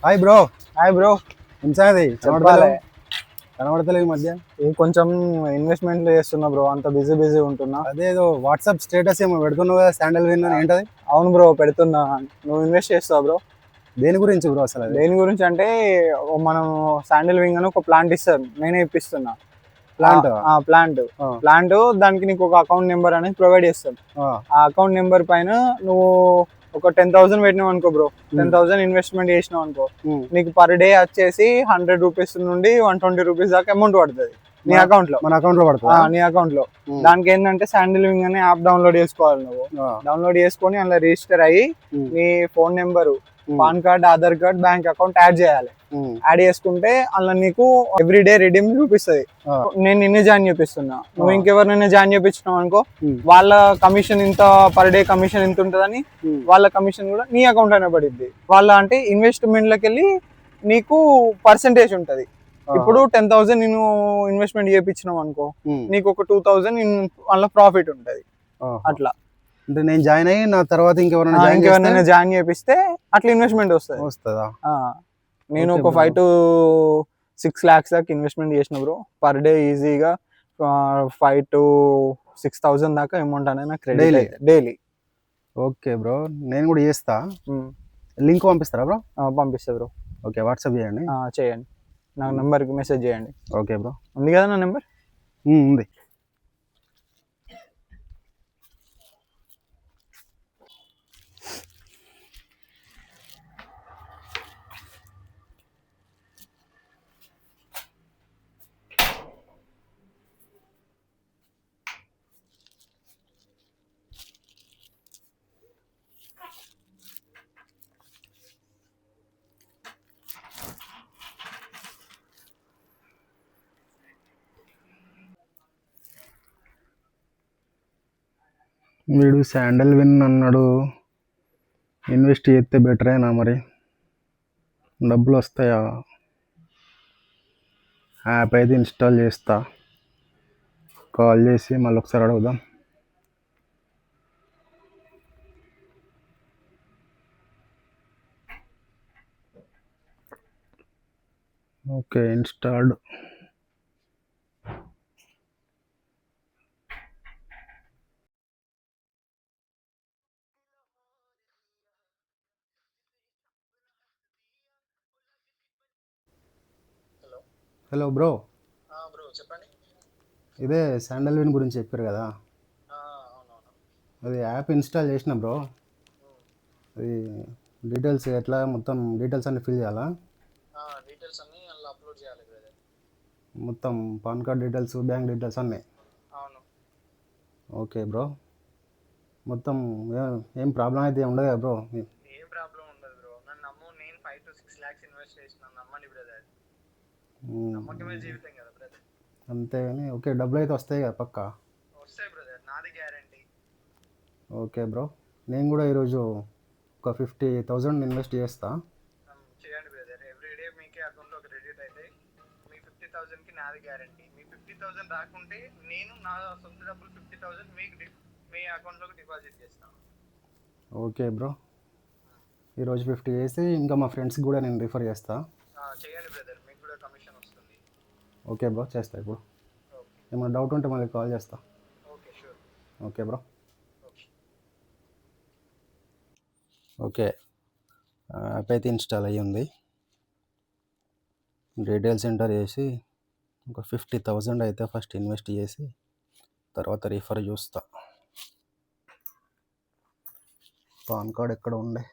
Hi bro. Hi bro. ఇంచాది చెప్పాలి. కనబడతలేదు ఈ మధ్య. కొంచెం ఇన్వెస్ట్మెంట్లు చేస్తున్నా బ్రో, అంత బిజీ ఉంటున్నా. అదేదో వాట్సాప్ స్టేటస్ ఏమో పెడుతున్నావు కదా, శాండల్ విన్ అని, ఏంటది? అవును బ్రో, పెడుతున్నా. నువ్వు ఇన్వెస్ట్ చేస్తావు బ్రో? దేని గురించి బ్రో అసలు? దేని గురించి అంటే, మనం శాండిల్ వింగ్ అని ఒక ప్లాంట్ ఇస్తాను, నేనే ఇప్పిస్తున్నా. ప్లాంట్ ప్లాంట్ దానికి నీకు ఒక అకౌంట్ నెంబర్ అనేది ప్రొవైడ్ చేస్తాం. ఆ అకౌంట్ నెంబర్ పైన నువ్వు ఒక 10,000 పెట్టినావు అనుకో బ్రో, 10,000 ఇన్వెస్ట్మెంట్ చేసినావు అనుకో, నీకు పర్ డే వచ్చేసి 100 రూపీస్ నుండి 120 రూపీస్ దాకా అమౌంట్ పడుతుంది నీ అకౌంట్ లో. మన అకౌంట్ లో పడుతుంది. నీ అకౌంట్ లో. దానికి ఏంటంటే శాండిల్ వింగ్ అనే యాప్ డౌన్లోడ్ చేసుకోవాలి. నువ్వు డౌన్లోడ్ చేసుకొని అందులో రిజిస్టర్ అయ్యి నీ phone number, pan card, Aadhaar card, bank account add చేయాలి. యాడ్ చేసుకుంటే అందులో నీకు ఎవ్రీడే రిడీమ్ చూపిస్తుంది. నేను నిన్నే జాయిన్ చేపిస్తున్నా, నువ్వు ఇంకెవరినైనా జాయిన్ చేపించినావు అనుకో, వాళ్ళ కమిషన్ ఇంత, పర్ డే కమిషన్ ఇంత ఉంటుందని వాళ్ళ కమిషన్ కూడా నీ అకౌంట్ అనే పడిద్ది. వాళ్ళ అంటే ఇన్వెస్ట్మెంట్ లకి వెళ్ళి నీకు పర్సెంటేజ్ ఉంటది. ఇప్పుడు 10,000 నేను ఇన్వెస్ట్మెంట్ చేయించినావు అనుకో, నీకు ఒక 2,000 వాళ్ళ ప్రాఫిట్ ఉంటది. అట్లా అంటే నేను జాయిన్ అయ్యి నా తర్వాత ఇంకెవరైనా జాయిన్ చేపిస్తే అట్లా ఇన్వెస్ట్మెంట్ వస్తుందా? నేను ఒక 5 to 6 lakhs దాకా ఇన్వెస్ట్మెంట్ చేసిన బ్రో. పర్ డే ఈజీగా 5 to 6,000 దాకా అమౌంట్ అనేది నాకు క్రెడిట్ అయితే డైలీ. ఓకే బ్రో, నేను కూడా చేస్తా. లింక్ పంపిస్తారా బ్రో? పంపిస్తా బ్రో. ఓకే, వాట్సాప్ చేయండి. చేయండి, నా నెంబర్కి మెసేజ్ చేయండి. Okay bro. ఉంది కదా నా నెంబర్? ఉంది. వీడు శాండల్ విన్ అన్నాడు, ఇన్వెస్ట్ చేస్తే బెటరేనా మరి? డబ్బులు వస్తాయా? యాప్ అయితే ఇన్స్టాల్ చేస్తా, కాల్ చేసి మళ్ళీ ఒకసారి అడుగుదాం. Okay, installed. Hello bro. చెప్పండి. ఇదే శాండల్ విన్ గురించి చెప్పారు కదా, అది యాప్ ఇన్స్టాల్ చేసిన బ్రో. అది డీటెయిల్స్ ఎట్లా, మొత్తం డీటెయిల్స్ అన్ని ఫిల్ చేయాలా? డీటెయిల్స్ అన్ని అందులో అప్లోడ్ చేయాలి బ్రదర్. మొత్తం pan card details, bank details అన్నీ? అవును. Okay bro. మొత్తం ఏం ప్రాబ్లం అయితే ఉండదు కదా బ్రో? ఏం ప్రాబ్లం ఉండదు బ్రో, నన్ను నమ్ము. నేను 5 to 6 lakhs ఇన్వెస్ట్ చేసిన, నమ్మండి బ్రదర్. నమ్మకమే జీవితం కదా బ్రదర్. అంతేగాని ఓకే, డబ్బులు అయితే వస్తాయి కదా పక్కా? వస్తాయి బ్రదర్, నాది గ్యారంటీ. ఓకే బ్రో, నేను కూడా ఈరోజు ఒక 50,000 ఇన్వెస్ట్ చేస్తా. చేయండి బ్రదర్, ఎవ్రీడే మీకే అకౌంట్లో క్రెడిట్ అయితే మీ 50,000కి నాది గ్యారంటీ. మీ 50,000 రాకుంటే నేను నా సొంత డబ్బులు 50,000 మీకు మీ అకౌంట్లోకి డిపాజిట్ చేస్తాను. ఓకే బ్రో, ఈరోజు 50 చేసి ఇంకా మా ఫ్రెండ్స్కి కూడా నేను రిఫర్ చేస్తా. చేయండి బ్రదర్, మీకు కూడా కమిషన్ వస్తుంది. ఓకే బ్రో, చేస్తా. ఇప్పుడు ఏమైనా డౌట్ ఉంటే మళ్ళీ కాల్ చేస్తా. Okay, sure. Okay bro. Okay, app అయితే ఇన్స్టాల్ అయ్యి ఉంది. డీటెయిల్స్ ఎంటర్ చేసి ఒక 50,000 అయితే ఫస్ట్ ఇన్వెస్ట్ చేసి తర్వాత రిఫర్ చూస్తా. పాన్ కార్డ్ ఎక్కడ ఉండే?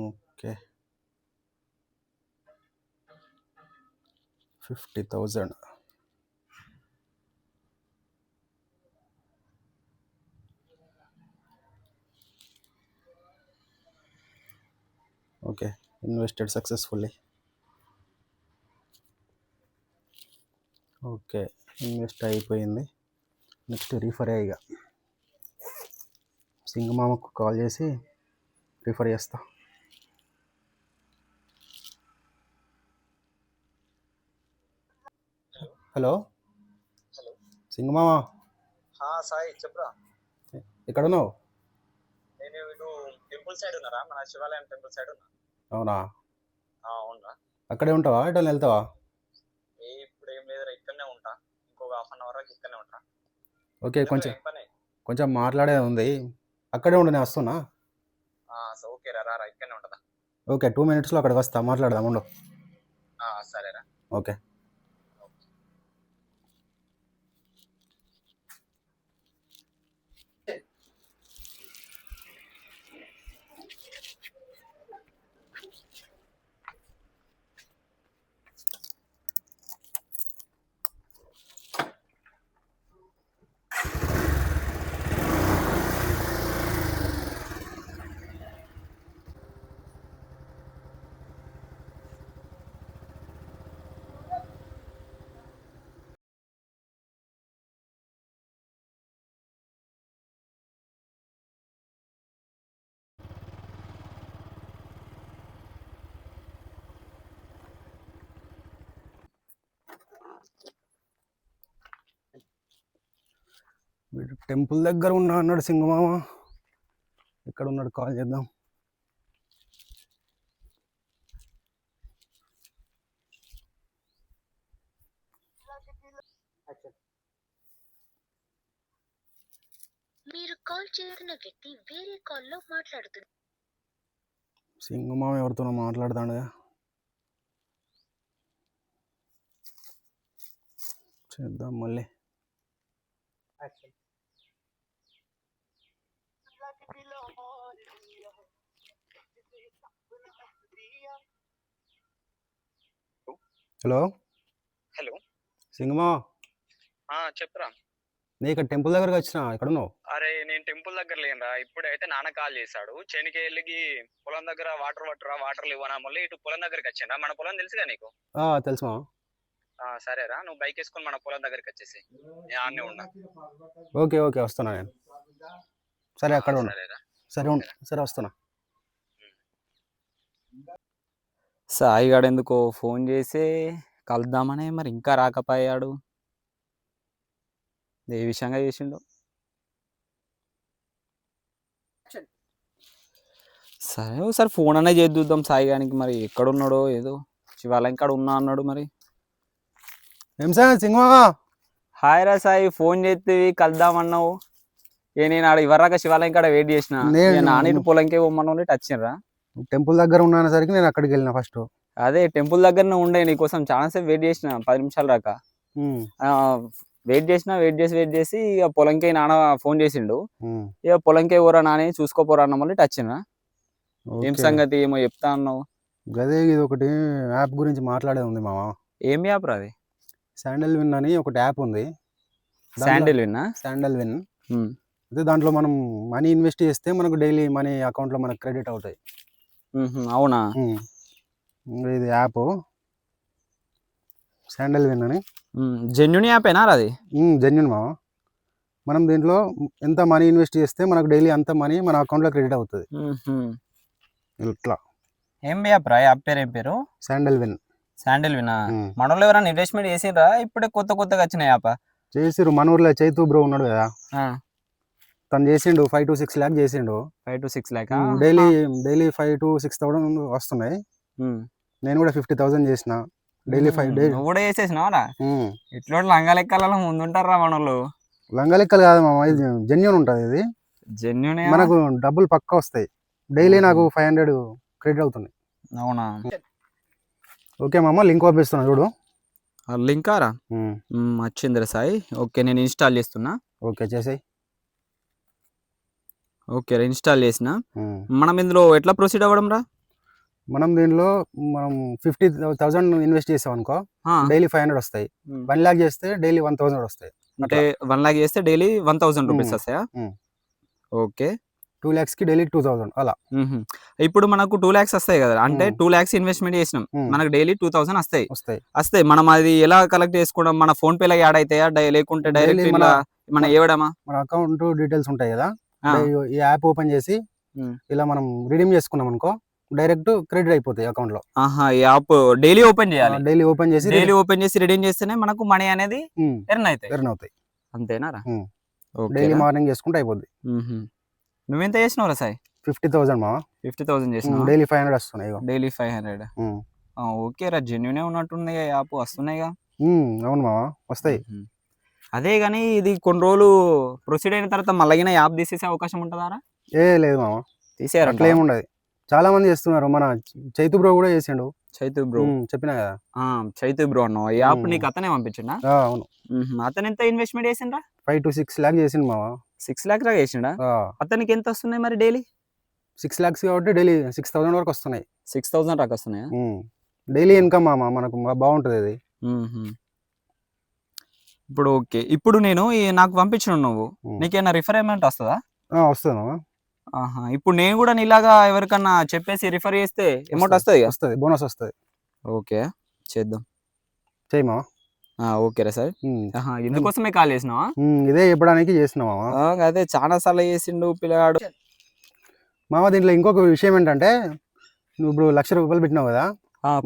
Okay, 50,000. Okay, invested successfully. Okay, invest అయిపోయింది. నెక్స్ట్ రిఫర్ అయ్యిగా. సింగమామకు కాల్ చేసి రిఫర్ చేస్తా. హలో సింగమామ, సాయి చెప్పరా. ఎక్కడున్నావు? నేను ఇటు టెంపుల్ సైడ్ ఉన్నారా, మన శివాలయం టెంపుల్ సైడ్ ఉన్నా. అవునా, అవునరా. అక్కడే ఉంటావా, ఎటు వెళ్తావా? ఇప్పుడు ఏం లేదురా, ఇక్కడనే ఉంటా. ఇంకొక హాఫ్ అన్ అవర్ వరకు ఇక్కడనే ఉంటా. ఓకే, కొంచెం మాట్లాడేది ఉంది, అక్కడే ఉండి నేను వస్తున్నా. ఓకే రా, ఇక్కడనే ఉంటుందా? ఓకే, 2 minutesలో అక్కడికి వస్తా, మాట్లాడదాం, ఉండు. సరేరా. ఓకే. వీడు టెంపుల్ దగ్గర ఉన్నా అన్నాడు సింగమామ, ఎక్కడ ఉన్నాడు, కాల్ చేద్దాం. మీరు కాల్ చేస్తున్న వ్యక్తి వేరే కాల్లో మాట్లాడుతున్నారు. సింగమామ ఎవరితోనో మాట్లాడతాడుగా, చేద్దాం మళ్ళీ. హలో హలో సింగమామ, చెప్పరా. నేను ఇక్కడ టెంపుల్ దగ్గరకు వచ్చిన, ఎక్కడున్నావు? అరే నేను టెంపుల్ దగ్గర లేనురా, ఇప్పుడైతే నాన్న కాల్ చేశాడు. చేనికి వెళ్ళి పొలం దగ్గర వాటర్ ఇవ్వనా, మళ్ళీ ఇటు పొలం దగ్గరికి వచ్చిండ్రా. మన పొలం తెలుసుగా నీకు? తెలుసు మామ. సరేరా, నువ్వు బైక్ వేసుకొని మన పొలం దగ్గరికి వచ్చేసి ఆడనే ఉన్నా. ఓకే ఓకే, వస్తున్నా నేను. సరే అక్కడ ఉన్నా. సరే వస్తున్నా. సాయిగాడు ఎందుకో ఫోన్ చేసి కలుద్దామని, మరి ఇంకా రాకపోయాడు. ఏ విషయంగా చేసిండు? సరే ఒకసారి ఫోన్ అనే చేద్దాం సాయిగానికి, మరి ఎక్కడున్నాడో, ఏదో శివాలయం కాడ ఉన్నా అన్నాడు. మరి ఏం సార్ సింగమామ? హాయ్ రా సాయి, ఫోన్ చేస్తే కలుద్దామన్నావు. నేను ఆడ ఇవరాక శివాలయం కాడ వెయిట్ చేసిన. నాన్న ఇటు పొలంకే పోమన్నా వచ్చిండ్రా. టెంపుల్ దగ్గర ఉన్నాను సరికి నేను అక్కడికి వెళ్ళిన ఫస్ట్. అదే టెంపుల్ దగ్గరనే ఉండే, నీకోసం చాలా సేపు వెయిట్ చేసిన, 10 నిమిషాలు రాక. వెయిట్ చేసి ఇక పొలంకే నాన్న ఫోన్ చేసిండు. ఇక పొలంకే పోరా నాని, చూసుకోపోరా అన్న మళ్ళీ వచ్చిన. ఏం సంగతి, ఏమో చెప్తా అన్నావు? గదే, ఇది ఒకటి యాప్ గురించి మాట్లాడేది ఉంది మామ. ఏం యాప్ రా అది? శాండల్ విన్ అని ఒకటి యాప్ ఉంది. Sandal win. అదే దాంట్లో మనం మనీ ఇన్వెస్ట్ చేస్తే మనకు డైలీ మనీ అకౌంట్లో మనకు క్రెడిట్ అవుతాయి. అవునా? ఇది యాప్ శాండల్ విన్ అని. జెన్యూన్ యాపేనా అది? జెన్యూన్ మామ. మనం దీంట్లో ఎంత మనీ ఇన్వెస్ట్ చేస్తే మనకు డైలీ అంత మనీ మన అకౌంట్లో క్రెడిట్ అవుతుంది. ఇట్లా. ఏం యాప్ రా? యాప్ పేరు ఏం పేరు? Sandal win. మనలో ఎవరైనా ఇన్వెస్ట్మెంట్ చేసిండ్రా? ఇప్పుడే కొత్తగా వచ్చిన యాప్ చేసిరు. మన ఊర్లో చైతు బ్రో ఉన్నాడు కదా, తను చేసిండు 5 to 6 lakh చేసిండు. 5 to 6 lakh డైలీ 5 to 6,000 వస్తున్నాయి. నేను కూడా 50,000 చేసిన డైలీ 5 days. నువ్వు కూడా చేసేసినావరా? ఇట్లా లంగా లెక్కలలో ముందుంటారా మనోళ్ళు? లంగా లెక్కలు కాదు మామ, ఇది జెన్యూన్ ఉంటుంది. ఇది జెన్యూన్, మనకు డబ్బులు పక్కా వస్తాయి. డైలీ నాకు 500 క్రెడిట్ అవుతుంది. అవునా? ఓకే మామ, లింక్ పంపిస్తున్నా చూడు. లింకారా? వచ్చిందిరా సాయి. ఓకే, నేను ఇన్స్టాల్ చేస్తున్నా. ఓకే చేసేయి. ఓకే, ఇన్స్టాల్ చేసిన. మనం ఇందులో ఎట్లా ప్రొసీడ్ అవ్వడం రా? మనం దీనిలో 50,000 ఇన్వెస్ట్ చేసాం అనుకో, డైలీ 500 వస్తాయి. 1 lakh చేస్తే డైలీ 1,000 వస్తాయి. అంటే 1 lakh చేస్తే డైలీ 1,000 రూపీస్ వస్తాయా? ఓకే. 2 lakhs కి డైలీ 2,000 అలా. ఇప్పుడు మనకు 2 lakhs వస్తాయి కదా, అంటే 2 lakhs ఇన్వెస్ట్మెంట్ చేసినాం, మనకు డైలీ 2,000 వస్తాయి. మనం అది ఎలా కలెక్ట్ చేసుకోవడం? మన ఫోన్ పే లో యాడ్ అవుతాయా లేకుంటే డైరెక్ట్ మన ఏవడమా? మన అకౌంట్ డీటెయిల్స్ ఉంటాయి కదా, ఆ. ఈ యాప్ ఓపెన్ చేసి ఉమ్. ఇలా మనం రిడీమ్ చేసుకున్నాం అనుకో డైరెక్ట్ క్రెడిట్ అయిపోతాయి అకౌంట్ లో. ఆహా, ఈ యాప్ డైలీ ఓపెన్ చేయాలి. డైలీ ఓపెన్ చేసి డైలీ ఓపెన్ చేసి రిడీమ్ చేస్తేనే మనకు మనీ అనేది ఎర్న్ అవుతాయి. ఎర్న్ అవుతాయి. అంతేనా? డైలీ మార్నింగ్ చేసుకుంటే అయిపోద్ది. నువ్వెంత చేసినావురా సాయి? 50,000 మా. 50,000 చేసినావా? డైలీ 500 వస్తున్నాయి. డైలీ 500. ఓకే రా, జెన్యునే ఉన్నట్టున్నాయి యాప్, వస్తున్నాయిగా. అవును మామ, వస్తాయి. అదే గానీ ఇది కొన్ని రోజులు ప్రొసీడ్ అయిన తర్వాత మళ్ళీ యాప్ తీసేసే అవకాశం ఉంటుందారా? లేదు మామ, తీసేయాలి. అట్లా ఏముండదు. చాలా మంది చేస్తున్నారు. మన చైతు బ్రో కూడా చేసిండు. చైతు బ్రో చెప్పినా కదా. చైతు బ్రో అన్న ఈ యాప్ నీకు అతనే పంపించిండా? అవును. అతను ఎంత ఇన్వెస్ట్మెంట్ చేసిండ్రా? 5 to 6 lakhs చేసిండు మామ. 6 lakhs దాకా చేసిండా? అతనికి ఎంత వస్తున్నాయి మరి డైలీ? 6 lakhs కాబట్టి డైలీ 6,000 వరకు వస్తున్నాయి. 6,000 దాకా వస్తున్నాయా? డైలీ ఇన్కమ్ మామ, మనకు బాగుంటుంది అది. ఇప్పుడు ఓకే, ఇప్పుడు నేను నాకు పంపించిన నువ్వు నీకేమైనా రిఫర్మెంట్ వస్తుందా? వస్తుంది మామ. ఇప్పుడు నేను కూడా నీలాగా ఎవరికన్నా చెప్పేసి రిఫర్ చేస్తే అమౌంట్ వస్తుంది? వస్తుంది, బోనస్ వస్తుంది. ఓకే, చేద్దాం. చేయి మామ. ఓకేరా సార్. ఇందుకోసమే కాల్ చేసినావా? ఇదే చెప్పడానికి చేసినా మామ. అదే చాలా సార్లు చేసిండు పిల్లగాడు మామ. దీంట్లో ఇంకొక విషయం ఏంటంటే, నువ్వు ఇప్పుడు 1,00,000 రూపాయలు పెట్టినావు కదా.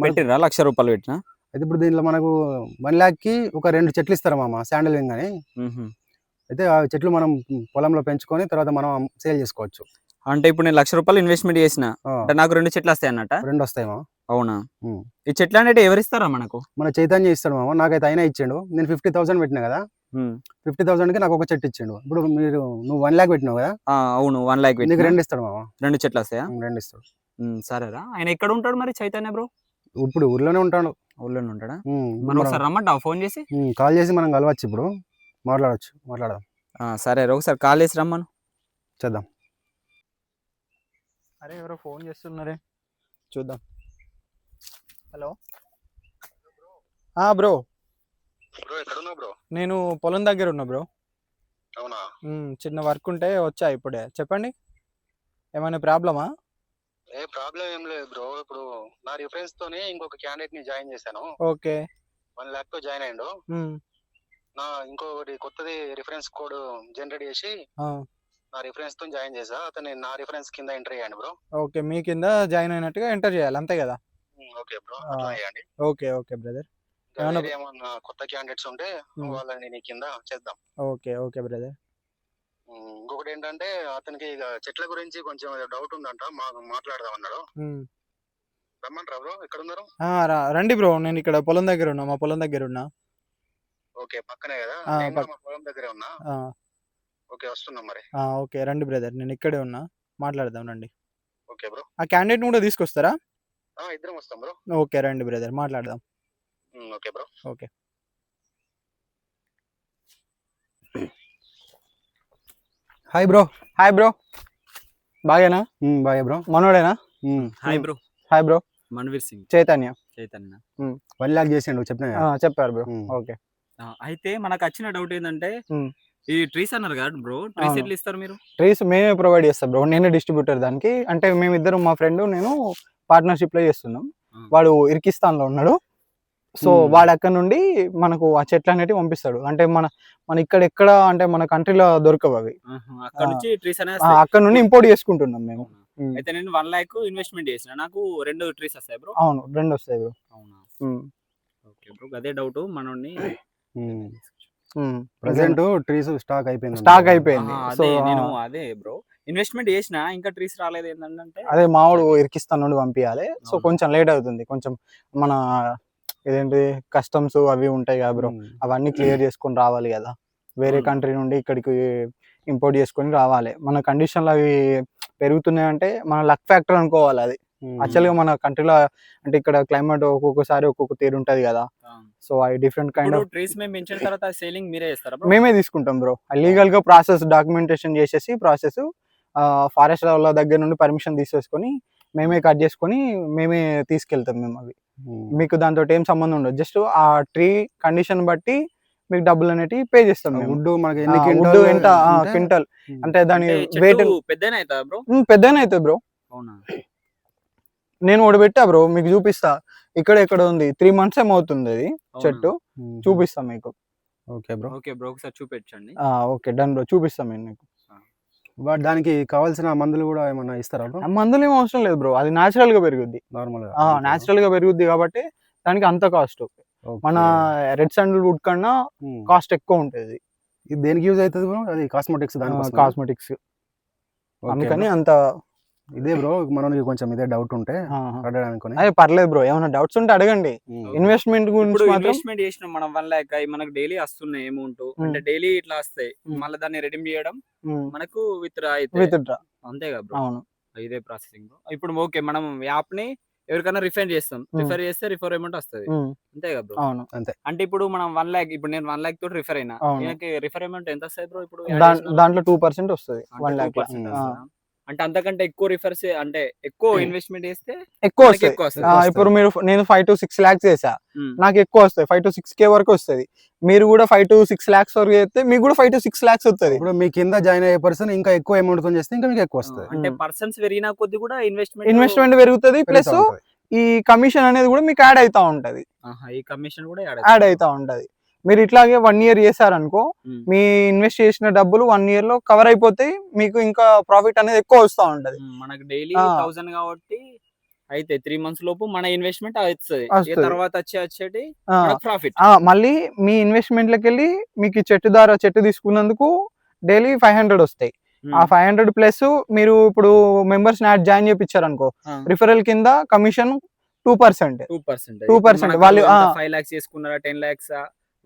పెట్టినరా? 1,00,000 రూపాయలు పెట్టినా. అయితే ఇప్పుడు దీంట్లో మనకు 1 lakh కి ఒక 2 చెట్లు ఇస్తారు మామ, శాండల్ వింగ్ అని. అయితే ఆ చెట్లు మనం పొలంలో పెంచుకొని తర్వాత మనం సేల్ చేసుకోవచ్చు. అంటే ఇప్పుడు నేను 1,00,000 రూపాయలు ఇన్వెస్ట్మెంట్ చేసిన అంటే నాకు 2 చెట్లు వస్తాయి అన్నట్ట? 2 వస్తాయి మామ. అవునా? ఈ చెట్లు అంటే ఎవరిస్తారా మనకు? మన చైతన్య ఇస్తాడు మామ. నాకైతే అయినా ఇచ్చాడు. నేను 50,000 పెట్టినా కదా, 50,000కి నాకు ఒక చెట్టు ఇచ్చాడు. ఇప్పుడు నువ్వు 1 lakh పెట్టినావు కదా. అవును, 1 lakh పెట్టి 2 ఇస్తాడు మామ. 2 చెట్లు వస్తాయా? 2 ఇస్తాడు. సరేరా. ఆయన ఎక్కడ ఉంటాడు మరి చైతన్య బ్రో? ఇప్పుడు ఊర్లోనే ఉంటాడు. ఊర్లోనే ఉంటాడా? మనం ఒకసారి రమ్మంటావా? ఫోన్ చేసి కాల్ చేసి మనం కలవచ్చు. ఇప్పుడు మాట్లాడదాం. సరే, ఒకసారి కాల్ చేసి రమ్మను. చేద్దాం. అరే ఎవరో ఫోన్ చేస్తున్నారే, చూద్దాం. Hello bro. ఎక్కడున్నావు బ్రో? నేను పొలం దగ్గర ఉన్నా బ్రో. అవునా? చిన్న వర్క్ ఉంటే వచ్చా ఇప్పుడే. చెప్పండి, ఏమైనా ప్రాబ్లమా? ఏ ప్రాబ్లం ఏం లేదు బ్రో. ఇప్పుడు నా రిఫరెన్స్ తోనే ఇంకొక క్యాండిడేట్ ని జాయిన్ చేశాను. ఓకే. 1 lakh తో జాయిన్ అయ్యిండు. నా ఇంకొకటి కొత్తది రిఫరెన్స్ కోడ్ జనరేట్ చేసి నా రిఫరెన్స్ తో జాయిన్ చేసా. అతను నా రిఫరెన్స్ కింద ఎంటర్ అయ్యాను బ్రో. ఓకే, మీ కింద జాయిన్ అయినట్టుగా ఎంటర్ చేయాలి, అంతే కదా? ఓకే బ్రో, అట్లా చేయండి. Okay brother. ఏమన్నా కొత్త క్యాండిడేట్స్ ఉంటే వాళ్ళని నీ కింద చేద్దాం. Okay brother. ఇంకొకటి ఏంటంటే, అతనికి ఇక చెట్ల గురించి కొంచెం డౌట్ ఉందంట, మాట్లాడదాం అన్నాడు. రమ్మంటారా బ్రో? ఎక్కడ ఉన్నారు? రండి బ్రో, నేను ఇక్కడ పొలం దగ్గర ఉన్నా, మా పొలం దగ్గర ఉన్నా. ఓకే, పక్కనే కదా, మా పొలం దగ్గరే ఉన్నా. ఓకే, వస్తున్నా మరి. ఓకే, రండి బ్రదర్, నేను ఇక్కడే ఉన్నా, మాట్లాడదాం రండి. Okay bro. ఆ క్యాండిడేట్ కూడా తీసుకొస్తారా? ఇద్దరం వస్తాం బ్రో. ఓకే, రండి బ్రదర్, మాట్లాడదాం. Okay bro. Okay. Hi bro. బాగేనా? బాగా బ్రో. మనోడేనా? Hi bro. Hi bro. Manveer Singh. Chaitanya 1 lakh చేసిండు, చెప్పినా చెప్పారు బ్రో. ఓకే. అయితే మనకు వచ్చిన డౌట్ ఏంటంటే, ఈ ట్రీస్ అన్నారు కదా బ్రో, ట్రీస్ ఎట్లా ఇస్తారు మీరు? ట్రీస్ మేమే ప్రొవైడ్ చేస్తాం బ్రో, నేనే డిస్ట్రిబ్యూటర్ దానికి. అంటే మేమిద్దరం, మా ఫ్రెండ్ నేను పార్ట్నర్షిప్ లో చేస్తున్నాం. వాడు ఇర్కిస్తాన్ లో ఉన్నాడు. సో వాడు అక్కడ నుండి మనకు ఆ చెట్లు అనేవి పంపిస్తాడు. అంటే మన ఇక్కడ అంటే మన కంట్రీలో దొరకవు అవి. అక్కడ నుండి ఇంపోర్ట్ చేసుకుంటున్నాం మేము. అయితే నేను 1 lakh ఇన్వెస్ట్మెంట్ చేసిన, నాకు 2 ట్రీస్ వస్తాయి బ్రో? అవును, 2 వస్తాయి బ్రో. అవునా? ఓకే బ్రో, అదే డౌట్ మనోని. ప్రెజెంట్ ట్రీస్ స్టాక్ అయిపోయింది. సో నేను అదే బ్రో ఇన్వెస్ట్మెంట్ చేసిన, ఇంకా ట్రీస్ రాలేదు. ఏంటంటే అదే మావాడు ఇర్కిస్తాన్ నుండి పంపించాలి. సో కొంచెం లేట్ అవుతుంది. కొంచెం మన ఇదేంటి కస్టమ్స్ అవి ఉంటాయి కదా బ్రో, అవన్నీ క్లియర్ చేసుకొని రావాలి కదా. వేరే కంట్రీ నుండి ఇక్కడికి ఇంపోర్ట్ చేసుకొని రావాలి. మన కండిషన్లు అవి పెరుగుతున్నాయి అంటే మన లక్ ఫ్యాక్టర్ అనుకోవాలి. అది యాక్చువల్గా మన కంట్రీలో అంటే ఇక్కడ క్లైమేట్ ఒక్కొక్కసారి ఒక్కొక్క తీరు ఉంటది కదా. సో అవి డిఫరెంట్ కైండ్ ఆఫ్ ట్రీస్ మేము పెంచిన తర్వాత సేలింగ్ మీరే చేస్తారా? మేమే తీసుకుంటాం బ్రో. లీగల్ గా ప్రాసెస్, డాక్యుమెంటేషన్ చేసేసి ప్రాసెస్ ఫారెస్ట్ వాళ్ళ దగ్గర నుండి పర్మిషన్ తీసేసుకొని మేమే కట్ చేసుకొని మేమే తీసుకెళ్తాం మేము. అవి మీకు దాంతో ఏం సంబంధం ఉండదు. జస్ట్ ఆ ట్రీ కండిషన్ బట్టి మీకు డబ్బులు అనేవి పే చేస్తాం. వుడ్ ఎంత క్వింటల్ అంటే దాని వెయిట్ పెద్దనే అవుతుంది బ్రో. పెద్దనే అవుతుంది బ్రో. అవునా? నేను ఒకటి పెట్టా బ్రో, మీకు చూపిస్తా. ఇక్కడ ఉంది, 3 months ఏమవుతుంది అది చెట్టు. చూపిస్తాం మీకు. Okay bro. ఒకసారి చూపించండి. ఓకే డన్ బ్రో, చూపిస్తాం నేను మీకు. దానికి కావాల్సిన మందులు కూడా ఏమన్నా ఇస్తారా బ్రో? మందులు ఏం అవసరం లేదు బ్రో, అది న్యాచురల్ గా పెరుగుద్ది. నార్మల్ గా న్యాచురల్ గా పెరుగుద్ది కాబట్టి దానికి అంత కాస్ట్. మన రెడ్ శాండల్ వుడ్ కన్నా కాస్ట్ ఎక్కువ ఉంటుంది. ఇది దేనికి యూజ్ అవుతుంది బ్రో? అది కాస్మెటిక్స్, కాస్మెటిక్స్, అందుకని అంత. ఇదే బ్రో మనకి కొంచెం ఇదే డౌట్ ఉంటే అడగడానికి. అదే పర్లేదు బ్రో, ఏమైనా డౌట్స్ ఉంటే అడగండి. ఇన్వెస్ట్మెంట్ గురించి ఇన్వెస్ట్మెంట్ చేసినాం మనం 1 lakh, మనకు డైలీ వస్తున్నాయి అమౌంట్, అంటే డైలీ ఇట్లా వస్తాయి, మళ్ళీ దాన్ని రెడీమ్ చేయడం, మనకు విత్డ్రా అంతేగా బ్రో? అవును, ఇదే ప్రాసెసింగ్ బ్రో. ఇప్పుడు ఓకే, మనం యాప్ ని ఎవరికైనా రిఫర్ చేస్తాం, రిఫర్ చేస్తే రిఫర్ అమౌంట్ వస్తుంది అంతేగా బ్రో? అవును అంతే. అంటే ఇప్పుడు మనం 1 lakh, ఇప్పుడు నేను 1 lakh తోటి రిఫర్ అయినా, రిఫర్ అమౌంట్ ఎంత వస్తుంది బ్రో? ఇప్పుడు దాంట్లో 2% వస్తుంది 1 lakh. అంటే అంతకంటే ఎక్కువ రిఫర్స్, అంటే ఎక్కువ ఇన్వెస్ట్మెంట్ చేస్తే ఎక్కువ వస్తాయి. ఇప్పుడు మీరు నేను 5 to 6 lakhs చేసా, నాకు ఎక్కువ వస్తాయి, 5 to 6K వరకు వస్తుంది. మీరు కూడా 5 to 6 lakhs వరకు చేస్తే మీకు కూడా 5 to 6 lakhs వస్తుంది. ఇప్పుడు మీ కింద జాయిన్ అయ్యే పర్సన్ ఇంకా ఎక్కువ అమౌంట్ తో చేస్తే ఇంకా మీకు ఎక్కువ వస్తుంది. అంటే పర్సన్స్ పెరిగిన కొద్ది కూడా ఇన్వెస్ట్మెంట్ పెరుగుతుంది, ప్లస్ ఈ కమిషన్ అనేది కూడా మీకు యాడ్ అవుతా ఉంటది. ఈ కమిషన్ కూడా యాడ్ అవుతా ఉంటది. మీరు ఇట్లాగే 1 year చేశారనుకో, మీ ఇన్వెస్ట్ చేసిన డబ్బులు 1 year లో కవర్ అయిపోతాయి, మీకు ఇంకా ప్రాఫిట్ అనేది ఎక్కువ వస్తా ఉంటది. మనకు డైలీ 1000 కాబట్టి అయితే 3 months లోపు మన ఇన్వెస్ట్మెంట్ అవుతుంది, తర్వాత వచ్చేటి ప్రాఫిట్. మళ్ళీ మీ ఇన్వెస్ట్మెంట్ లకి వెళ్ళి మీకు చెట్టు తీసుకున్నందుకు డైలీ 500 వస్తాయి. ఆ 500 ప్లస్ మీరు ఇప్పుడు మెంబర్స్ జాయిన్ చేయించారు అనుకో, రిఫరల్ కింద కమిషన్ 2%. వాళ్ళు 5 lakhs చేసుకున్నారా, 10 lakhs,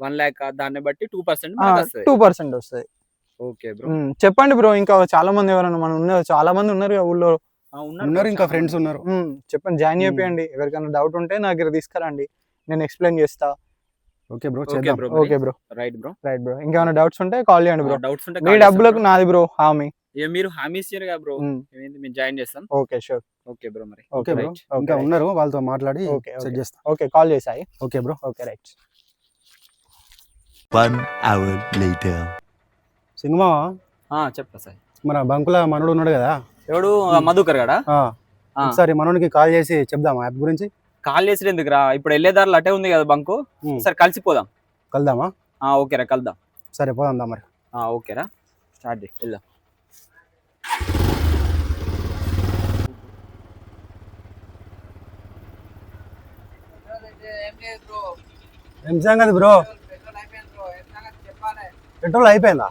1 lakh, దాన్ని బట్టి 2% వస్తుంది. ఓకే బ్రో, చెప్పండి బ్రో. ఇంకా చాలా మంది ఎవరైనా ఉన్నారు, చాలా మంది ఉన్నారు ఊళ్ళో, ఉన్నారు ఇంకా ఫ్రెండ్స్ ఉన్నారు. చెప్పండి, జాయిన్ చేయండి. ఎవరికైనా డౌట్ ఉంటే నా దగ్గర తీసుకురండి, నేను ఎక్స్ప్లెయిన్ చేస్తా. Okay bro, okay bro, right bro. ఇంకేమైనా డౌట్స్ ఉంటే కాల్ చేయండి బ్రో. డౌట్స్ ఉంటే మీ డబ్బులకు నాది బ్రో హామీ. మీరు హామీ ఇచ్చారు కదా బ్రో, మేము జాయిన్ చేస్తాం. Okay sure. ఓకే బ్రో, మరి ఓకే బ్రో, ఇంకా ఉన్నారు, వాళ్ళతో మాట్లాడి సెట్ చేస్తా. ఓకే, కాల్ చేసాయి. Okay bro, okay right. 1 hour later. సింగమా చెప్పా సార్. మన బంకుల మనోడు ఉన్నాడు కదా, ఎవడు? మధుకర్ గడా? ఒకసారి మనోడికి కాల్ చేసి చెప్దామా యాప్ గురించి? కాల్ చేసి ఎందుకు రా, ఇప్పుడు వెళ్ళే దారిలో అటే ఉంది కదా బంకు, సరే కలిసిపోదాం. కలుద్దామా? ఓకేరా, కలుద్దాం. సరే పోదాం మరి. ఓకేరా, స్టార్ట్ చేయి, వెళ్దాం. ఏం సంగతి బ్రో? పెట్రోల్ అయిపోయిందా?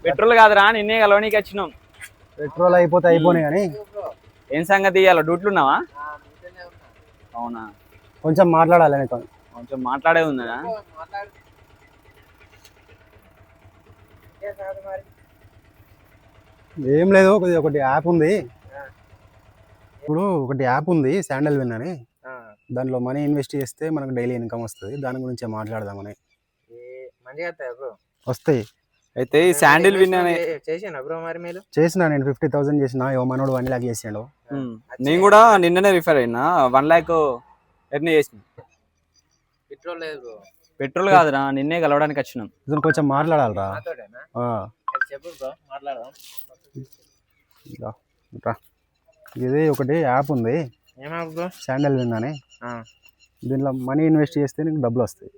పెట్రోల్ కాదురా, నిన్నే కలవనీకి వచ్చినాం. పెట్రోల్ అయిపోతే అయిపోయినాయి కానీ ఏం సంగతి, ఇవాళ డ్యూటీలు ఉన్నావా? అవునా, కొంచెం మాట్లాడాలి నీతో. కొంచెం మాట్లాడే ఉందా? ఏం లేదు, ఒకటి యాప్ ఉంది. ఇప్పుడు ఒకటి యాప్ ఉంది, శాండల్ విన్ అని. దాంట్లో మనీ ఇన్వెస్ట్ చేస్తే మనకు డైలీ ఇన్కమ్ వస్తుంది. దాని గురించి మాట్లాడదామని. వస్తాయి. అయితే ఈ శాండిల్ విన్ చేసిన నేను 50,000 చేసిన, మనోడు 1 lakh చేసాడు. నేను కూడా నిన్ననే రిఫర్ అయినా, 1 lakh ఎర్న్ చేసిన. పెట్రోల్ కాదురా, నిన్నే కలవడానికి వచ్చినాం. కొంచెం మాట్లాడాలరా. ఇది ఒకటి యాప్ ఉంది, శాండల్ విన్ అని. దీంట్లో మనీ ఇన్వెస్ట్ చేస్తే నీకు డబ్బులు వస్తాయి.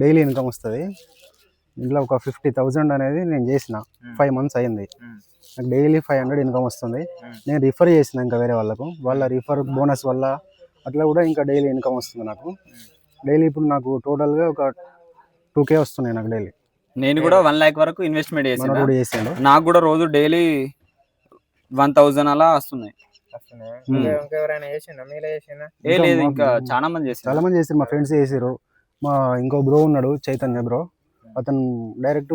డైలీ ఇన్కమ్ వస్తుంది. ఇంట్లో ఒక 50,000 అనేది నేను చేసిన, 5 months అయింది. నాకు డైలీ 500 ఇన్కమ్ వస్తుంది. నేను రిఫర్ చేసిన ఇంకా వేరే వాళ్ళకు, వాళ్ళ రిఫర్ బోనస్ వల్ల అట్లా కూడా ఇంకా డైలీ ఇన్కమ్ వస్తుంది నాకు. డైలీ ఇప్పుడు నాకు టోటల్గా ఒక 2K వస్తున్నాయి నాకు డైలీ. నేను కూడా 1 lakh వరకు ఇన్వెస్ట్మెంట్ చేసాను. నాకు కూడా రోజు డైలీ 1,000 అలా వస్తున్నాయి. లేదు, ఇంకా చాలా మంది చేసారు, మా ఫ్రెండ్స్ చేసారు. మా ఇంకో బ్రో ఉన్నాడు, చైతన్య బ్రో, అతను డైరెక్ట్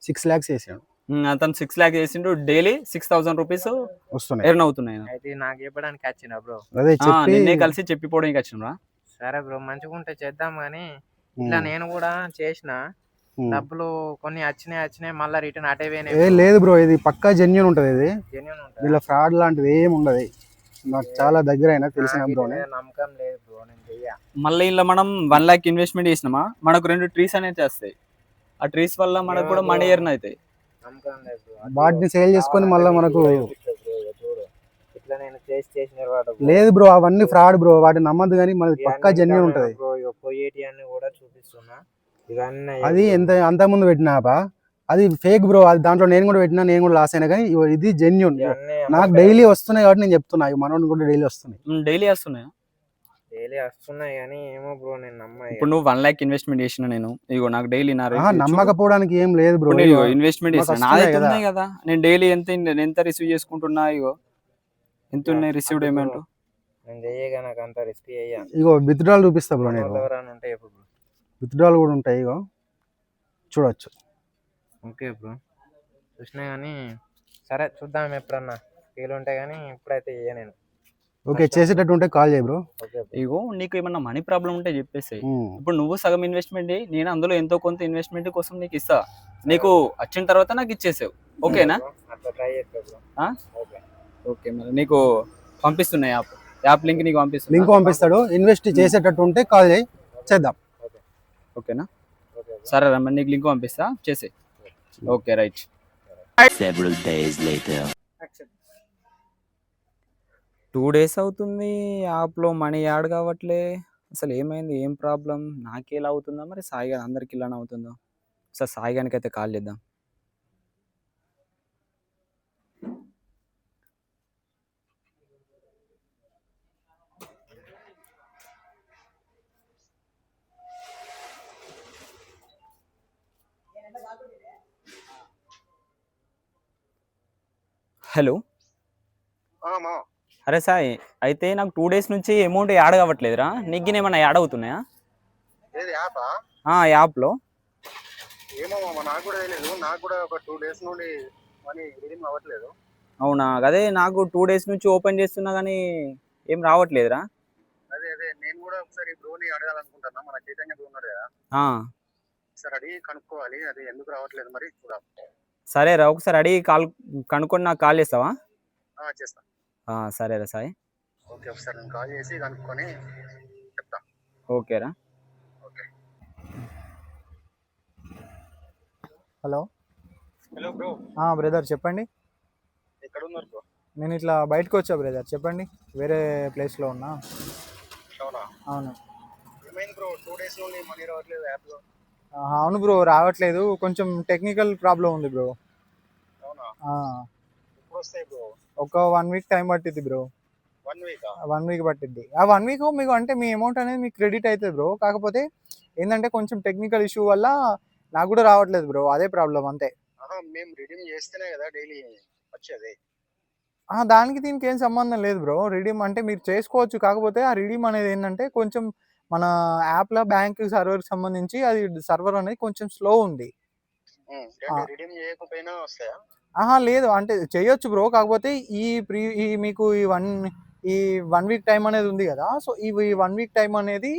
6 lakhs చేసాడు. అతను 6 lakhs చేసిండు, డైలీ 6,000 రూపీస్ వస్తున్నాయి, ఎర్న్ అవుతున్నాయి. నాకు చెప్పడానికి వచ్చిన బ్రో, నిన్నే కలిసి చెప్పిపోవడానికి వచ్చిన. సరే బ్రో, మంచిగా ఉంటే చేద్దాం కానీ ఇట్లా నేను కూడా చేసిన, డబ్బులు కొన్ని వచ్చినాయి మళ్ళీ రిటర్న్ అటే లేదు బ్రో. ఇది పక్కా జెన్యూన్ ఉంటది. ఇది ఇలా ఫ్రాడ్ లాంటిది ఏమి ఉండదు. నాకు చాలా దగ్గర అయినా తెలిసిన బ్రో. నమ్మకం లేదు బ్రో, నేను చెయ్య. మళ్ళీ ఇలా మనం 1 lakh ఇన్వెస్ట్మెంట్ చేసినామా, మనకు 2 ట్రీస్ అనేది వస్తాయి. ఆ ట్రీస్ వల్ల మనకు కూడా మనీ ఎర్న్ అవుతాయి. నమ్మకం లేదు బ్రో. వాటిని సేల్ చేసుకొని మళ్ళీ మనకు ఇట్లా నేను చేసిన లేదు బ్రో, అవన్నీ ఫ్రాడ్ బ్రో. వాటిని నమ్మద్దు, కానీ మనది పక్కా జెన్యూన్ ఉంటది. పోయేటి అన్ని కూడా చూపిస్తున్నా. అది ఎంత అంత ముందు పెట్టినాపా, అది ఫేక్ బ్రో. అది దాంట్లో నేను కూడా పెట్టినా, నేను కూడా లాస్ అయినా, కానీ ఇది జెన్యున్. ఇవన్నీ నాకు డైలీ వస్తున్నాయి కాబట్టి నేను చెప్తున్నా. మనోడు కూడా డైలీ వస్తున్నాయి. డైలీ వస్తున్నాయా? డైలీ వస్తున్నాయి కానీ ఏమో బ్రో నేను నమ్మ. ఇప్పుడు నువ్వు 1 lakh ఇన్వెస్ట్మెంట్ చేసిన నేను, ఇగో నాకు డైలీ నా నమ్మకపోవడానికి ఏం లేదు బ్రో. ఇన్వెస్ట్మెంట్ చేసిన నాదైతే ఉన్నాయి కదా, నేను డైలీ ఎంత రిసీవ్ చేసుకుంటున్నా, ఇగో ఎంత ఉన్నాయి రిసీవ్డ్ అమౌంట్. నేను చెయ్యగా నాకు అంత రిస్క్ చెయ్య. ఇగో విత్డ్రాల్ చూపిస్తా బ్రో. నేను ఎవరైనా ఉంటాయి బ్రో, విత్డ్రాల్ కూడా ఉంటాయి, ఇగో చూడొచ్చు. ఓకే బ్రో, చూసినా కానీ సరే చూద్దాం ఎప్పుడన్నా ఫీల్ ఉంటాయి, కానీ ఇప్పుడైతే చెయ్య నేను. ఓకే, చేసేటట్టు ఉంటే కాల్ చేయి బ్రో. ఇగో నీకు ఏమన్నా మనీ ప్రాబ్లం ఉంటే చెప్పేసి, ఇప్పుడు నువ్వు సగం ఇన్వెస్ట్మెంట్, నేను అందులో ఎంతో కొంత ఇన్వెస్ట్మెంట్ కోసం నీకు ఇస్తా. నీకు వచ్చిన తర్వాత నాకు ఇచ్చేసావు, ఓకేనా? అట్లా ట్రై చేస్తా బ్రో. ఓకే, మరి నీకు పంపిస్తున్నా యాప్ లింక్ నీకు పంపిస్తున్నా. లింక్ పంపిస్తాడు. ఇన్వెస్ట్ చేసేటట్టు ఉంటే కాల్ చేయి, చేద్దాం. ఓకేనా? సరే రా, మరి నీకు లింక్ పంపిస్తా, చేసే. Okay, right. Several days later. 2 days అవుతుంది, యాప్లో మనీ యాడ్ కావట్లే. అసలు ఏమైంది, ఏం ప్రాబ్లం? నాకే ఇలా అవుతుందా, మరి సాయి గారు అందరికి ఇలానే అవుతుందో? సార్ సాయి గారికి అయితే కాల్ చేద్దాం. హలో. అరే సాయి, అయితే నాకు 2 days నుంచి అమౌంట్ యాడ్ కావట్లేదురా. నీకు ఏమన్నా యాడ్ అవుతున్నాయా యాప్లో? ఏమో నాకు కూడా తెలియదు. నాకు కూడా ఒక 2 days నుండి మనీ రిడీమ్ అవ్వట్లేదు. అవునా? అదే నాకు 2 days నుంచి ఓపెన్ చేస్తున్నా కానీ ఏం రావట్లేదురా. అదే నేను కూడా ఒకసారి బ్రోని అడగాలనుకుంటున్నా. మన చైతన్య బ్రో ఉన్నాడు కదా, ఒకసారి అడిగి కనుక్కోవాలి అది ఎందుకు రావట్లేదు మరి చూడాలి. సరేరా, ఒకసారి అడిగి కనుక్కొని నాకు కాల్ చేస్తావా? చేస్తా. సరేరా సాయి. ఓకే, ఒకసారి నేను కాల్ చేసి కనుక్కొని చెప్తా. ఓకేరా. హలో. Hello bro. బ్రదర్ చెప్పండి. ఎక్కడ ఉన్నారు బ్రో? నేను ఇట్లా బయటకు వచ్చా బ్రదర్, చెప్పండి. వేరే ప్లేస్లో ఉన్నా. అవునా? అవును. ఏమైంది బ్రో, 2 days నుండి మనీ రావట్లేదు యాప్లో? అవును బ్రో, రావట్లేదు. కొంచెం టెక్నికల్ ప్రాబ్లం ఉంది బ్రో. అవునా? ఎప్పుడు వస్తాయి బ్రో? ఒక 1 week టైం పట్టిద్ది బ్రో. 1 week? 1 week పట్టిద్ది. ఆ 1 week మీకు అంటే మీ అమౌంట్ అనేది మీకు క్రెడిట్ అవుతుంది బ్రో. కాకపోతే ఏంటంటే కొంచెం టెక్నికల్ ఇష్యూ వల్ల నాకు కూడా రావట్లేదు బ్రో, అదే ప్రాబ్లం అంతే. మేము రిడీమ్ చేస్తేనే కదా డైలీ వచ్చేది. దానికి దీనికి ఏం సంబంధం లేదు బ్రో. రిడీమ్ అంటే మీరు చేసుకోవచ్చు, కాకపోతే ఆ రిడీమ్ అనేది ఏంటంటే కొంచెం మన యాప్లో బ్యాంక్ సర్వర్కి సంబంధించి అది సర్వర్ అనేది కొంచెం స్లో ఉంది. రిడీమ్ చేయకపోయినా వస్తాయా? లేదు, అంటే చేయొచ్చు బ్రో. కాకపోతే మీకు ఈ 1 week టైం అనేది ఉంది కదా, సో ఈ 1 week టైం అనేది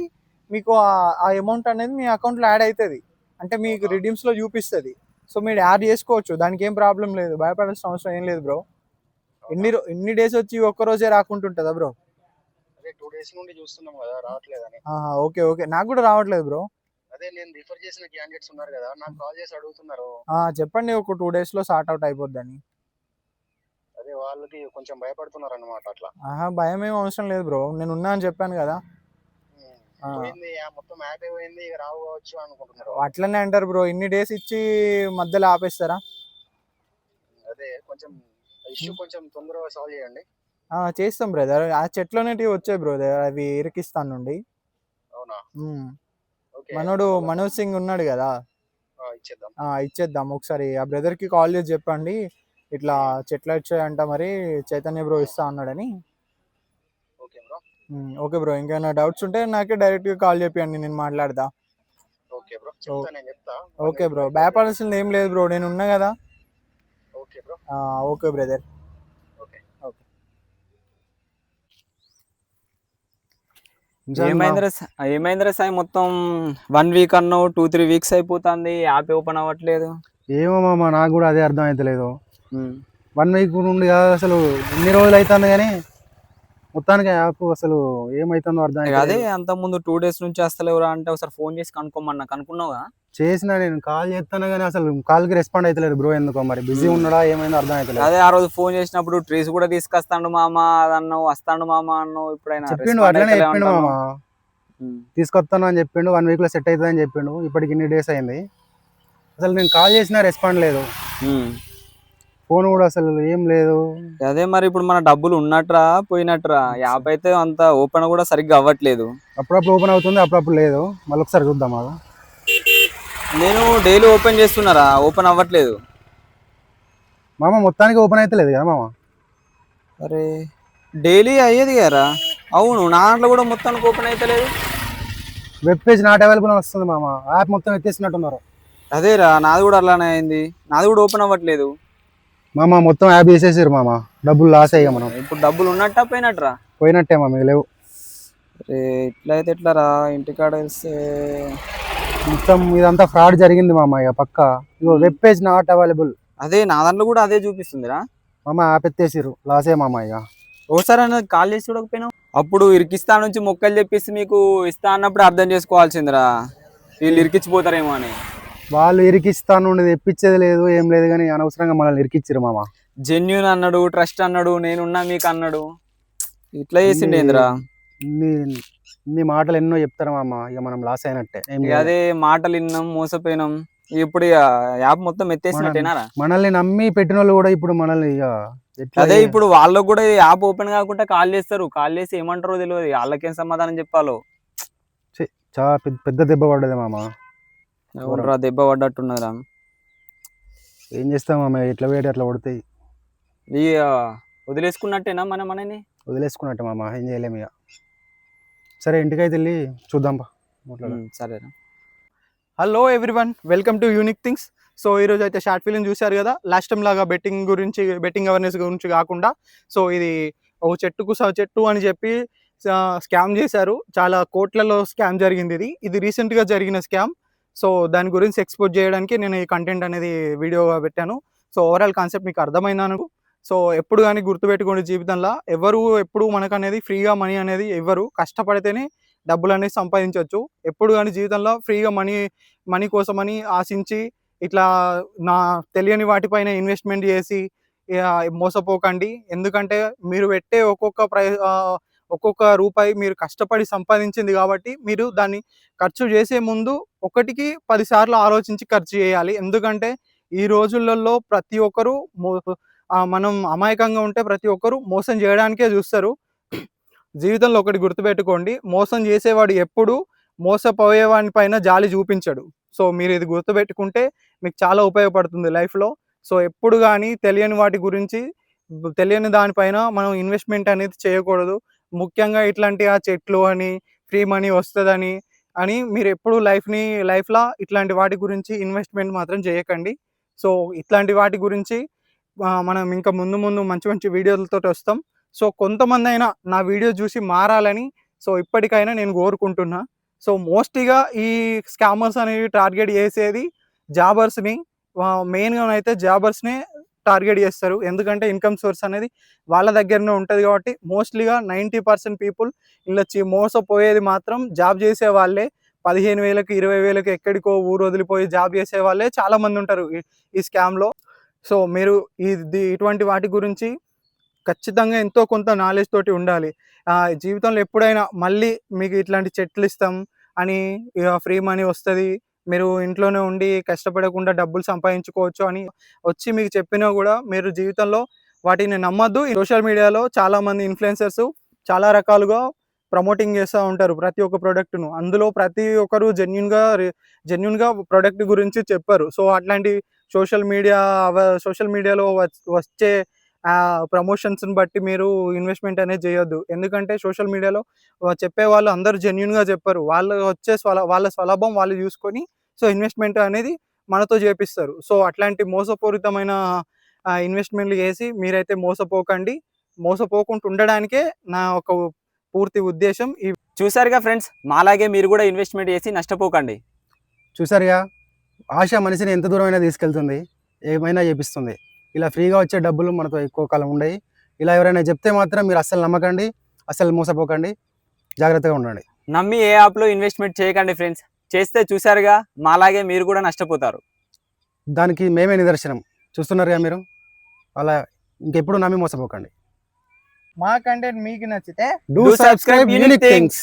మీకు ఆ అమౌంట్ అనేది మీ అకౌంట్లో యాడ్ అవుతుంది. అంటే మీకు రిడీమ్స్లో చూపిస్తుంది. సో మీరు యాడ్ చేసుకోవచ్చు, దానికి ఏం ప్రాబ్లం లేదు. భయపడాల్సిన అవసరం ఏం లేదు బ్రో. ఎన్ని డేస్ వచ్చి ఒక్కరోజే రాకుంటుంటుందా బ్రో? అదే 2 days నుండి చూస్తున్నాం కదా, రావట్లేదని. ఓకే, నాకు కూడా రావట్లేదు బ్రో. అదే నేను రిఫర్ చేసిన క్యాండిడేట్స్ ఉన్నారు కదా, నాకు కాల్ చేసి అడుగుతున్నారు. చెప్పండి, ఒక 2 days లో సార్ట్ అవుట్ అయిపోద్దని. అదే వాళ్ళకి కొంచెం భయపడుతున్నారు అన్నమాట. అట్లా భయం ఏం అవసరం లేదు బ్రో, నేను ఉన్నా అని చెప్పాను కదా. పోయింది మొత్తం యాప్ పోయింది, ఇక రావచ్చు అనుకుంటున్నారు. అట్లనే అంటారు బ్రో, ఇన్ని డేస్ ఇచ్చి మధ్యలో ఆపేస్తారా? అదే కొంచెం ఇష్యూ కొంచెం తొందరగా సాల్వ్ చేయండి. చేస్తాం బ్రదర్. ఆ చెట్లోనేటివి వచ్చాయి బ్రదర్, అవి ఇరికిస్తాను నుండి. అవునా? మనోడు మనోజ్ సింగ్ ఉన్నాడు కదా, ఇచ్చేద్దాం. ఒకసారి ఆ బ్రదర్ కి కాల్ చేసి చెప్పండి, ఇట్లా చెట్లు వచ్చాయంట, మరి చైతన్య బ్రో ఇస్తా అన్నాడని. ఓకే బ్రో, ఇంకేమైనా డౌట్స్ ఉంటే నాకే డైరెక్ట్ గా కాల్ చెప్పండి, నేను మాట్లాడతా. ఓకే బ్రో, భయపడాల్సింది ఏం లేదు బ్రో, నేను ఉన్నా కదా. Okay brother. ఏమైందిరా సాయి, మొత్తం 1 week అన్నావు, 2-3 weeks అయిపోతుంది, యాప్ ఓపెన్ అవ్వట్లేదు. ఏమో మామ, నాకు కూడా అదే అర్థం అవుతలేదు. 1 week నుండి కాదు, అసలు ఎన్ని రోజులు అవుతుంది కానీ మొత్తానికి యాప్ అసలు ఏమైతుందో అర్థం అవుతుంది. అదే అంత ముందు 2 days నుంచి వస్తలేవురా అంటే ఒకసారి ఫోన్ చేసి కనుక్కోమన్నా, కనుక్కున్నావుగా? చేసిన, నేను కాల్ చేస్తాను కానీ అసలు కాల్కి రెస్పాండ్ అవుతలేదు బ్రో. ఎందుకో మరి బిజీ ఉన్నాడా ఏమైందో అర్థం అవుతలేదు. అదే ఆ రోజు ఫోన్ చేసినప్పుడు ట్రీస్ కూడా తీసుకొస్తాడు మామ అన్నావు, వస్తాడు మామ అన్నావు. ఇప్పుడైనా చెప్పిండు, అట్లనే చెప్పిండు మామ, తీసుకొస్తాను అని చెప్పిండు. 1 week లో సెట్ అవుతుంది అని చెప్పిండు. ఇప్పటికి ఇన్ని డేస్ అయింది. అసలు నేను కాల్ చేసినా రెస్పాండ్ లేదు, ఉమ్. ఫోన్ కూడా అసలు ఏం లేదు. అదే మరి ఇప్పుడు మన డబ్బులు ఉన్నట్రా పోయినట్రా, యాప్ అయితే అంత ఓపెన్ కూడా సరిగ్గా అవ్వట్లేదు. అప్పుడప్పుడు ఓపెన్ అవుతుంది, అప్పుడప్పుడు లేదు. మళ్ళీ ఒకసారి చూద్దాం మాకు. నేను డైలీ ఓపెన్ చేస్తున్నారా, ఓపెన్ అవ్వట్లేదు. మామ మొత్తానికి ఓపెన్ అయితే లేదు కదా మామ. అరే డైలీ అయ్యేది కదరా. అవును నా దాంట్లో కూడా మొత్తానికి ఓపెన్ అయితే లేదు. వెబ్ పేజ్ నాట్ అవైలబుల్ అని వస్తుంది మామ, యాప్ మొత్తం ఎత్తేసినట్టున్నారు. అదేరా నాది కూడా అలానే అయింది, నాది కూడా ఓపెన్ అవ్వట్లేదు. మామ మొత్తం యాప్ వేసేసారు మామ, డబ్బులు లాస్ అయ్యా మనం. ఇప్పుడు డబ్బులు ఉన్నట్టా పోయినట్రా? పోయినట్టే మామ, లేవు. అరే ఇట్లా అయితే ఎట్లారా, ఇంటికాడ వెళ్తే మొత్తం ఇదంతా ఫ్రాడ్ జరిగింది మామ. ఇక పక్క వెబ్ పేజ్ నాట్ అవైలబుల్. అదే నా దాంట్లో కూడా అదే చూపిస్తుందిరా. మామ యాప్ ఎత్తేసారు, లాసే మామ. ఇక ఓసారి అన్నది కాల్ చేసి చూడకపోయినావు. అప్పుడు ఇరికిస్తా నుంచి మొక్కలు చెప్పేసి మీకు ఇస్తా అన్నప్పుడు అర్థం చేసుకోవాల్సిందిరా, వీళ్ళు ఇరికిచ్చిపోతారేమో అని. వాళ్ళు ఇరికిస్తాను తెప్పించేది లేదు, ఏం లేదు, కానీ అనవసరంగా మనల్ని ఇరికిచ్చారు మామ. జెన్యూన్ అన్నాడు, ట్రస్ట్ అన్నాడు, నేనున్నా మీకు అన్నాడు, ఇట్లా చేసిండే ఏందిరా. ఇన్ని మాటలు ఎన్నో చెప్తారు మామ, ఇక మనం లాస్ అయినట్టే. అదే మాటలు విన్నాం, మోసపోయినాం. ఇప్పుడు ఇక యాప్ మొత్తం ఎత్తేసినట్టేనారా? మనల్ని నమ్మి పెట్టిన వాళ్ళు కూడా ఇప్పుడు మనల్ని ఇక అదే ఇప్పుడు వాళ్ళకు కూడా యాప్ ఓపెన్ కాకుండా కాల్ చేస్తారు, కాల్ చేసి ఏమంటారో తెలియదు, వాళ్ళకేం సమాధానం చెప్పాలో. చాలా పెద్ద దెబ్బ పడ్డది మామ. దెబ్బ పడ్డట్టున్నదిరా. ఏం చేస్తాం మామ, ఎట్లా వేడి అట్లా పడతాయి. ఇక వదిలేసుకున్నట్టేనా మనని? వదిలేసుకున్నట్టు మామ, ఏం చేయలేము ఇక. సరే ఇంటికైతే వెళ్ళి చూద్దాం. సరేనా. Hello everyone, welcome to unique things. So ఈరోజు అయితే షార్ట్ ఫిలిం చూశారు కదా, లాస్ట్ టైం లాగా బెట్టింగ్ అవేర్నెస్ గురించి కాకుండా, సో ఇది ఒక చెట్టు అని చెప్పి స్కామ్ చేశారు. చాలా కోట్లలో స్కామ్ జరిగింది. ఇది రీసెంట్గా జరిగిన స్కామ్. సో దాని గురించి ఎక్స్పోజ్ చేయడానికి నేను ఈ కంటెంట్ అనేది వీడియోగా పెట్టాను. సో ఓవరాల్ కాన్సెప్ట్ మీకు అర్థమైందను. సో ఎప్పుడు కానీ గుర్తుపెట్టుకోండి, జీవితంలో ఎప్పుడు మనకనేది ఫ్రీగా మనీ అనేది ఇవ్వరు, కష్టపడితేనే డబ్బులు అనేది సంపాదించవచ్చు. ఎప్పుడు కానీ జీవితంలో ఫ్రీగా మనీ కోసమని ఆశించి ఇట్లా నా తెలియని వాటిపైన ఇన్వెస్ట్మెంట్ చేసి మోసపోకండి. ఎందుకంటే మీరు పెట్టే ఒక్కొక్క రూపాయి మీరు కష్టపడి సంపాదించింది కాబట్టి మీరు దాన్ని ఖర్చు చేసే ముందు 1కి 10 సార్లు ఆలోచించి ఖర్చు చేయాలి. ఎందుకంటే ఈ రోజులలో ప్రతి ఒక్కరు మనం అమాయకంగా ఉంటే ప్రతి ఒక్కరు మోసం చేయడానికే చూస్తారు. జీవితంలో ఒకటి గుర్తుపెట్టుకోండి, మోసం చేసేవాడు ఎప్పుడు మోసపోయేవాడి పైన జాలి చూపించడు. సో మీరు ఇది గుర్తుపెట్టుకుంటే మీకు చాలా ఉపయోగపడుతుంది లైఫ్లో. సో ఎప్పుడు కానీ తెలియని దానిపైన మనం ఇన్వెస్ట్మెంట్ అనేది చేయకూడదు. ముఖ్యంగా ఇట్లాంటి చెట్లు అని ఫ్రీ మనీ వస్తుందని మీరు ఎప్పుడు లైఫ్లో ఇట్లాంటి వాటి గురించి ఇన్వెస్ట్మెంట్ మాత్రం చేయకండి. సో ఇట్లాంటి వాటి గురించి మనం ఇంకా ముందు మంచి మంచి వీడియోలతో వస్తాం. సో కొంతమంది అయినా నా వీడియో చూసి మారాలని సో ఇప్పటికైనా నేను కోరుకుంటున్నా. సో మోస్ట్లీగా ఈ స్కామర్స్ అనేవి టార్గెట్ చేసేది జాబర్స్ని, మెయిన్గా అయితే జాబర్స్నే టార్గెట్ చేస్తారు. ఎందుకంటే ఇన్కమ్ సోర్స్ అనేది వాళ్ళ దగ్గరనే ఉంటుంది కాబట్టి మోస్ట్లీగా 90% పీపుల్ ఇలా మోసపోయేది మాత్రం జాబ్ చేసే వాళ్ళే. 15,000కి 20,000కి ఎక్కడికో ఊరు వదిలిపోయి జాబ్ చేసే వాళ్ళే చాలామంది ఉంటారు ఈ స్కామ్లో. సో మీరు ఇటువంటి వాటి గురించి ఖచ్చితంగా ఎంతో కొంత నాలెడ్జ్ తోటి ఉండాలి. జీవితంలో ఎప్పుడైనా మళ్ళీ మీకు ఇట్లాంటి చెట్లు ఇస్తాం అని ఫ్రీ మనీ వస్తుంది, మీరు ఇంట్లోనే ఉండి కష్టపడకుండా డబ్బులు సంపాదించుకోవచ్చు అని వచ్చి మీకు చెప్పినా కూడా మీరు జీవితంలో వాటిని నమ్మద్దు. సోషల్ మీడియాలో చాలామంది ఇన్ఫ్లుయెన్సర్స్ చాలా రకాలుగా ప్రమోటింగ్ చేస్తూ ఉంటారు ప్రతి ఒక్క ప్రోడక్ట్ను. అందులో ప్రతి ఒక్కరు జెన్యున్గా ప్రోడక్ట్ గురించి చెప్పారు. సో అట్లాంటి సోషల్ మీడియాలో వచ్చే ప్రమోషన్స్ని బట్టి మీరు ఇన్వెస్ట్మెంట్ అనేది చేయొద్దు. ఎందుకంటే సోషల్ మీడియాలో చెప్పే వాళ్ళు అందరూ జెన్యున్గా చెప్పరు, వాళ్ళ స్వలాభం వాళ్ళు చూసుకొని సో ఇన్వెస్ట్మెంట్ అనేది మనతో చేపిస్తారు. సో అట్లాంటి మోసపూరితమైన ఇన్వెస్ట్మెంట్లు చేసి మీరైతే మోసపోకుండా ఉండడానికే నా ఒక పూర్తి ఉద్దేశం. చూసారుగా ఫ్రెండ్స్, మాలాగే మీరు కూడా ఇన్వెస్ట్మెంట్ చేసి నష్టపోకండి. చూసారుగా, ఆశ మనిషిని ఎంత దూరమైనా తీసుకెళ్తుంది, ఏమైనా చేపిస్తుంది. ఇలా ఫ్రీగా వచ్చే డబ్బులు మనతో ఎక్కువ కాలం ఉండయి. ఇలా ఎవరైనా చెప్తే మాత్రం మీరు అస్సలు నమ్మకండి, అస్సలు మోసపోకండి, జాగ్రత్తగా ఉండండి. నమ్మి ఏ యాప్లో ఇన్వెస్ట్మెంట్ చేయకండి ఫ్రెండ్స్. చేస్తే చూసారుగా, మాలాగే మీరు కూడా నష్టపోతారు. దానికి మేమే నిదర్శనం. చూస్తున్నారుగా మీరు, అలా ఇంకెప్పుడు నమ్మి మోసపోకండి. మా కంటెంట్ మీకు నచ్చితే డూ సబ్స్క్రైబ్ యూనిక్ థింగ్స్.